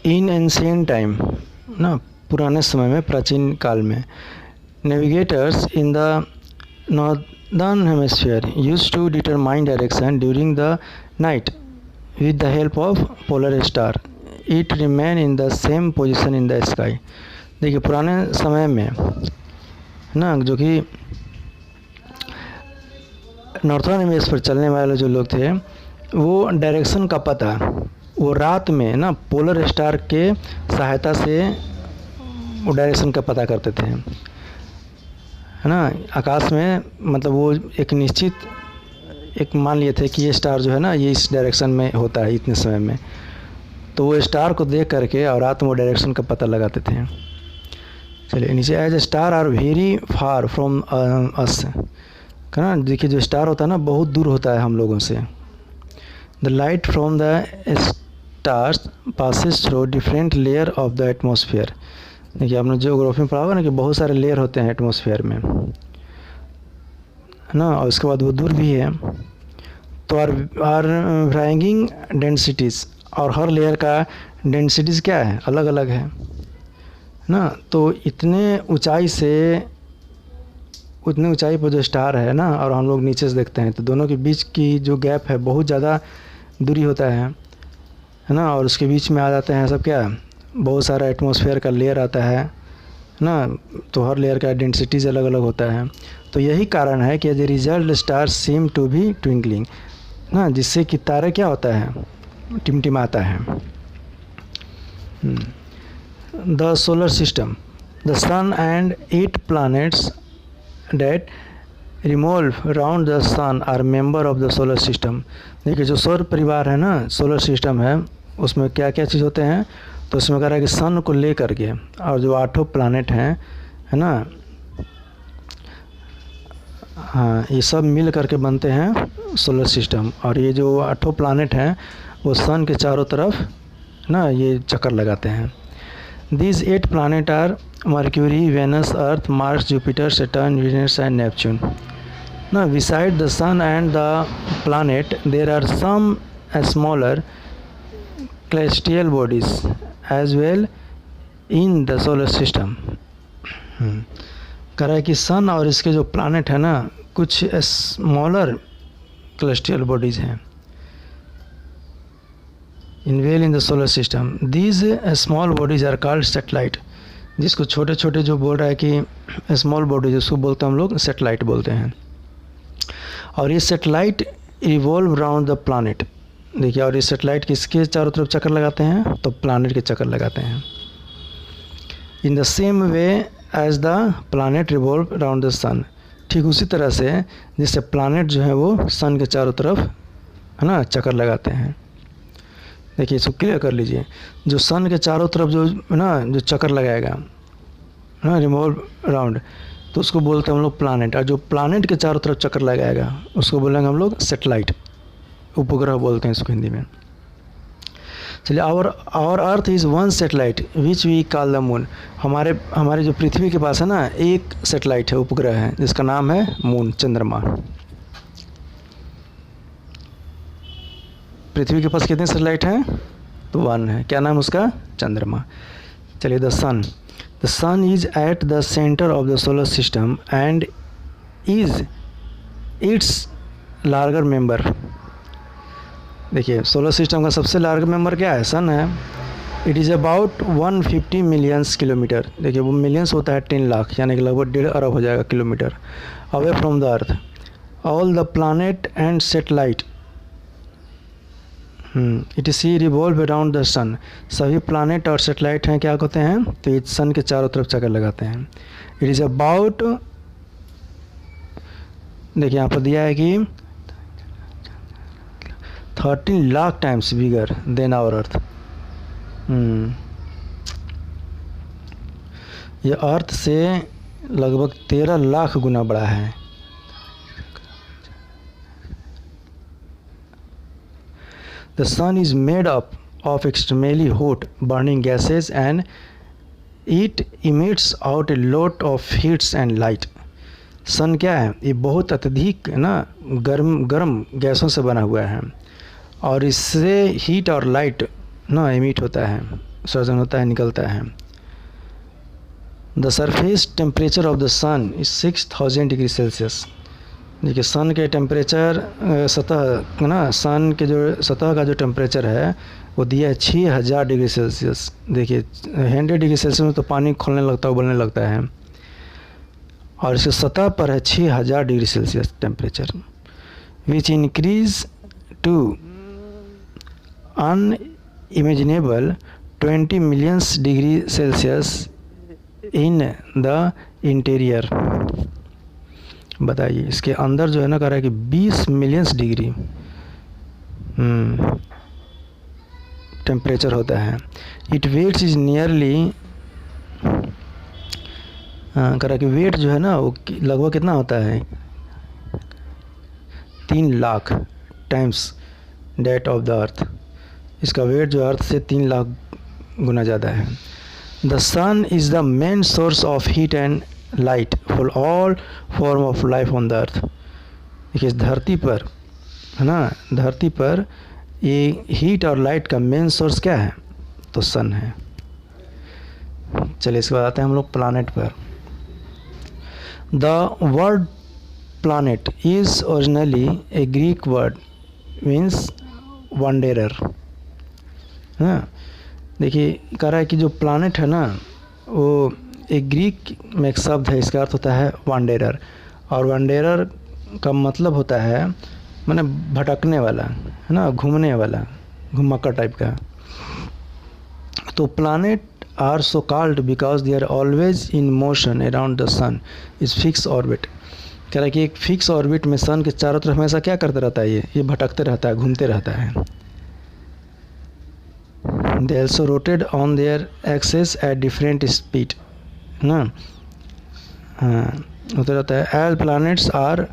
इन ancient time ना, पुराने समय में, प्राचीन काल में, navigators in the northern hemisphere used to determine direction during the night with the help of polar star. It remain in the same position in the sky. देखिए पुराने समय में ना, जो कि नॉर्थर्न हेमिस्फीयर पर चलने वाले जो लोग थे, वो डायरेक्शन का पता वो रात में ना पोलर स्टार के सहायता से वो डायरेक्शन का पता करते थे, है ना। आकाश में मतलब वो एक निश्चित एक मान लिए थे कि ये स्टार जो है ना, ये इस डायरेक्शन में होता है इतने समय में, तो वो स्टार को देख करके और रात में वो डायरेक्शन का पता लगाते थे। चलिए नीचे, as a star are very far from us, है ना। देखिए जो स्टार होता है ना, बहुत दूर होता है हम लोगों से। The light from the stars passes through different layer of the atmosphere. देखिए आपने जियोग्राफी में पढ़ा होगा ना कि बहुत सारे लेयर होते हैं एटमॉस्फेयर में, है ना, और उसके बाद वो दूर भी है। तो आर वैरायिंग डेंसिटीज़, और हर लेयर का डेंसिटीज़ क्या है, अलग अलग है ना। तो इतने ऊंचाई पर जो स्टार है ना, और हम लोग नीचे से देखते हैं, तो दोनों के बीच की जो गैप है बहुत ज़्यादा दूरी होता है ना। और उसके बीच में आ जाते हैं सब क्या, बहुत सारा एटमॉस्फेयर का लेयर आता है ना। तो हर लेयर का डेंसिटीज़ अलग अलग होता है। तो यही कारण है कि as a result star seem to be twinkling ना, जिससे कि तारे क्या होता है, टिमटिमाता है। The solar system, the sun and 8 planets that revolve around the sun are member of the solar system। देखिए जो सौर परिवार है ना, सोलर सिस्टम है, उसमें क्या क्या चीज़ होते हैं, तो उसमें कह रहा है कि सन को ले करके और जो 8 प्लानेट हैं, है ना, हाँ, ये सब मिल करके बनते हैं सोलर सिस्टम। और ये जो 8 प्लानेट हैं वो सन के चारों तरफ ना ये चक्कर लगाते हैं। These 8 planets are Mercury, Venus, Earth, Mars, Jupiter, Saturn, Venus and Neptune. Now, beside the Sun and the planet, there are some smaller celestial bodies as well in the solar system. कह रहा है कि सन और इसके जो planet है ना, कुछ स्मॉलर celestial bodies हैं इनवेल in the solar system. These small bodies are called satellite. जिसको छोटे छोटे जो बोल रहा है कि स्मॉल बॉडीज, उसको बोलते हैं हम लोग सैटेलाइट बोलते हैं। और ये satellite revolve around the planet. देखिए, और ये सैटेलाइट किसके चारों तरफ चक्कर लगाते हैं, तो प्लानेट के चक्कर लगाते हैं। In the same way as the planet revolve around the sun. ठीक उसी तरह से जिससे प्लानेट जो है वो सन के चारों तरफ, है ना, चक्कर लगाते हैं। देखिए इसको क्लियर कर लीजिए, जो सन के चारों तरफ जो ना जो चक्कर लगाएगा ना, रिवॉल्व अराउंड, तो उसको बोलते हैं हम लोग प्लानेट। और जो प्लानेट के चारों तरफ चक्कर लगाएगा उसको बोलेंगे हम लोग सैटेलाइट, उपग्रह बोलते हैं इसको हिंदी में। चलिए, our earth is one satellite which we call the moon. हमारे जो पृथ्वी के पास है ना, एक सैटेलाइट है, उपग्रह है, जिसका नाम है मून, चंद्रमा। पृथ्वी के पास कितने सैटेलाइट हैं, तो 1 है। क्या नाम उसका, चंद्रमा। चलिए, the sun is at the centre of the solar system and is its larger member. देखिए सोलर सिस्टम का सबसे लार्ज मेंबर क्या है, सन है। It is about 150 millions kilometre. देखिए वो मिलियंस होता है 10 लाख, यानी कि लगभग 1.5 अरब हो जाएगा kilometre away from the earth. All the planet and satellite it is see revolve around the sun. सभी प्लानेट और सेटेलाइट हैं क्या होते हैं, तो ये सन के चारों तरफ चक्कर लगाते हैं। इट इज़ अबाउट, देखिए यहाँ पर दिया है कि 13 lakh times bigger than our earth. ये अर्थ से लगभग 13 लाख गुना बड़ा है। The sun is made up of extremely hot burning gases and it emits out a lot of heat and light. सन क्या है, ये बहुत अत्यधिक ना गर्म गैसों से बना हुआ है और इससे हीट और लाइट ना एमिट होता है, उत्सर्जन होता है, निकलता है। The surface temperature of the sun is 6000 degree Celsius. देखिए सन के टेम्परेचर सतह ना, सन के जो सतह का जो टेम्परेचर है वो दिया है 6000 डिग्री सेल्सियस। देखिए 100 डिग्री सेल्सियस में तो पानी खोलने लगता है, उबलने लगता है, और इसके सतह पर है 6000 degree Celsius temperature, which increase to unimaginable 20 millions degree Celsius in the interior. बताइए इसके अंदर जो है ना, कह रहा है कि 20 मिलियंस डिग्री टेम्परेचर होता है। इट वेट्स इज नियरली, कह रहा है कि वेट जो है ना वो लगभग कितना होता है, 3 lakh times date of the earth. इसका वेट जो अर्थ से 3 लाख गुना ज़्यादा है। The sun is the main source of heat and light for all form of life on the earth. देखिए इस धरती पर है ना, धरती पर ये हीट और लाइट का मेन सोर्स क्या है, तो सन है। चलिए इसके बाद आते हैं हम लोग प्लानेट पर। The word planet is originally a Greek word means wanderer. हाँ देखिए कह रहा है कि जो प्लानेट है ना वो एक ग्रीक में एक शब्द है, इसका अर्थ होता है वांडेरर, और वांडेरर का मतलब होता है माने भटकने वाला, है ना, घूमने वाला, घुमक्कड़ टाइप का। तो planet are so called because they are always in motion around the sun is fix orbit. कह रहा है कि एक फिक्स ऑर्बिट में सन के चारों तरफ हमेशा क्या करता रहता है, ये भटकते रहता है, घूमते रहता है। They also rotate on their axis at different speed, ना होता रहता है। All planets are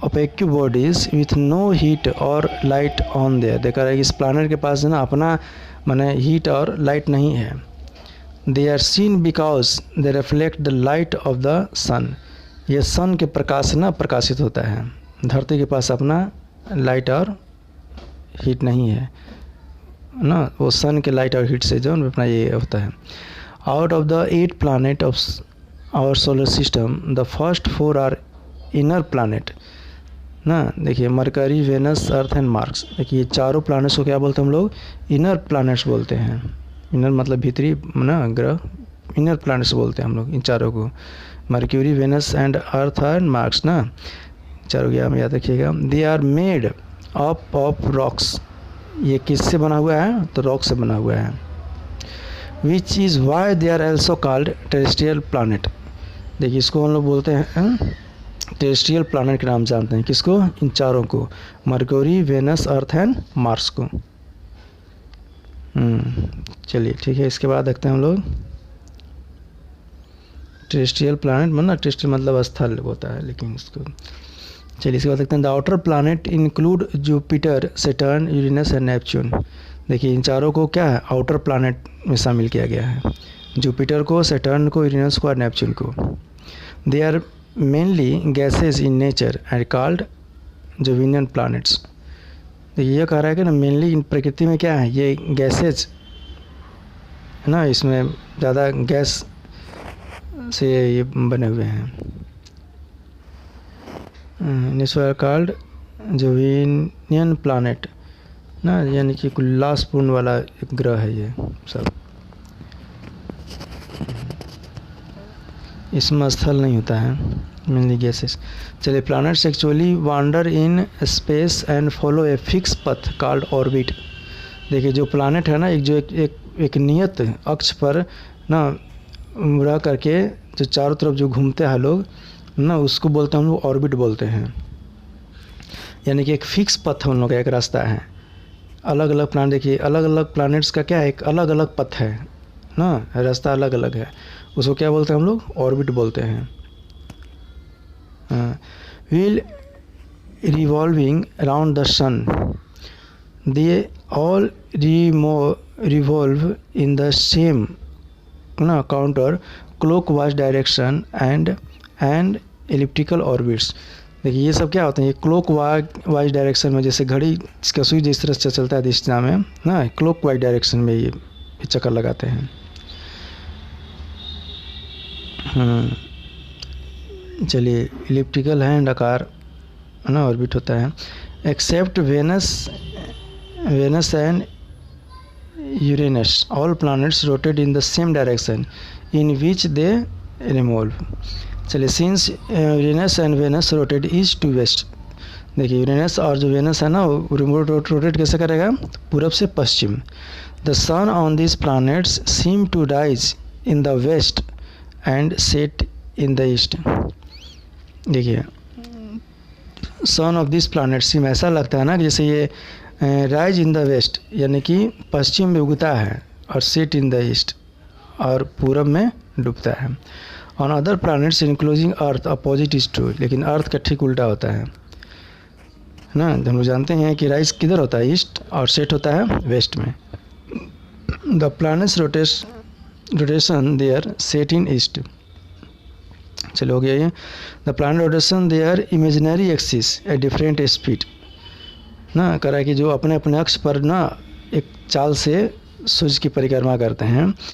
opaque bodies with no heat और light on there। देखा रहा है कि इस प्लानट के पास है ना अपना माने हीट और लाइट नहीं है। They are seen because they reflect the light of the sun। ये सन के प्रकाश से ना प्रकाशित होता है। धरती के पास अपना लाइट और हीट नहीं है ना, वो सन के लाइट और हीट से जो अपना ये होता है। Out of the 8 planet of our solar system the first 4 are inner planet ना। देखिए Mercury, Venus, earth and Mars. देखिए चारों प्लानेट्स को क्या बोलते हैं हम लोग, इनर प्लानेट्स बोलते हैं। इनर मतलब भीतरी ना ग्रह, इनर प्लानेट्स बोलते हैं हम लोग इन चारों को। Mercury, Venus and earth and Mars ना, चारों क्या याद रखिएगा। They are made up of rocks. ये किससे बना हुआ है, तो रॉक से बना हुआ है। Which is why they are also called terrestrial planet. देखिए इसको हम लोग बोलते हैं टेरेस्ट्रियल प्लानेट के नाम जानते हैं। किसको, इन चारों को, Mercury, Venus, earth and Mars को। चलिए ठीक है, इसके बाद देखते हैं हम लोग टेरेस्ट्रियल प्लानेट मतलब टेरेस्ट्रियल मतलब स्थल होता है, लेकिन इसको चलिए इसके बाद देखते हैं। The outer planet include Jupiter, Saturn, Uranus and Neptune. देखिए इन चारों को क्या है, आउटर प्लानेट में शामिल किया गया है। जुपिटर को, सैटर्न को, यूरेनस को और नेपच्यून को। They are mainly gases in nature and called Jovian planets. देखिए ये कह रहा है कि ना मेनली इन प्रकृति में क्या है, ये गैसेज है ना, इसमें ज़्यादा गैस से ये बने हुए हैं। नेचुरल कॉल्ड जोविनियन प्लानेट ना, यानी कि उल्लासपूर्ण वाला एक ग्रह है ये सब। इसमें स्थल नहीं होता है, मेनली गैसेस। चलिए planets actually wander in space and follow a fix पथ कॉल्ड ऑर्बिट। देखिए जो प्लैनेट है ना, एक नियत अक्ष पर ना रह करके जो चारों तरफ जो घूमते हैं लोग ना, उसको बोलते हैं हम लोग ऑर्बिट बोलते हैं। यानी कि एक फिक्स पथ हम लोग का एक रास्ता है। अलग अलग प्लान देखिए, अलग अलग प्लैनेट्स का क्या है, एक अलग अलग पथ है ना, रास्ता अलग अलग है, उसको क्या बोलते हैं हम लोग, ऑर्बिट बोलते हैं। While revolving around the sun, they all revolve in the same ना counter clockwise direction and elliptical orbits. देखिए ये सब क्या होते हैं, ये क्लॉकवाइज डायरेक्शन में, जैसे घड़ी इसका सुई जिस तरह से चलता है दिशा में ना, क्लॉकवाइज डायरेक्शन में ये चक्कर लगाते हैं। चलिए, इलिप्टिकल है अंडाकार है ना, ऑर्बिट होता है। Except Venus and Uranus all planets rotate in the same direction in which they revolve. चलिए, since Uranus and Venus rotate east to west, देखिए यूरेनस और जो वेनस है ना वो रोटेट कैसे करेगा, पूरब से पश्चिम। The sun on this planets seem to rise in the west and set in the east. देखिए, sun of this planet seem ऐसा लगता है ना कि जैसे ये राइज इन द वेस्ट यानी कि पश्चिम में उगता है, और सेट इन द ईस्ट और पूरब में डूबता है। On other planets including earth opposite is true, लेकिन अर्थ का ठीक उल्टा होता है ना। हम लोग जानते हैं कि राइज किधर होता है, ईस्ट, और सेट होता है वेस्ट में। The planets rotation their set in east. चलो हो गया ये। The planet rotation their imaginary axis at different speed ना, करा कि जो अपने अपने अक्ष पर ना एक चाल से सूर्य की परिक्रमा करते हैं।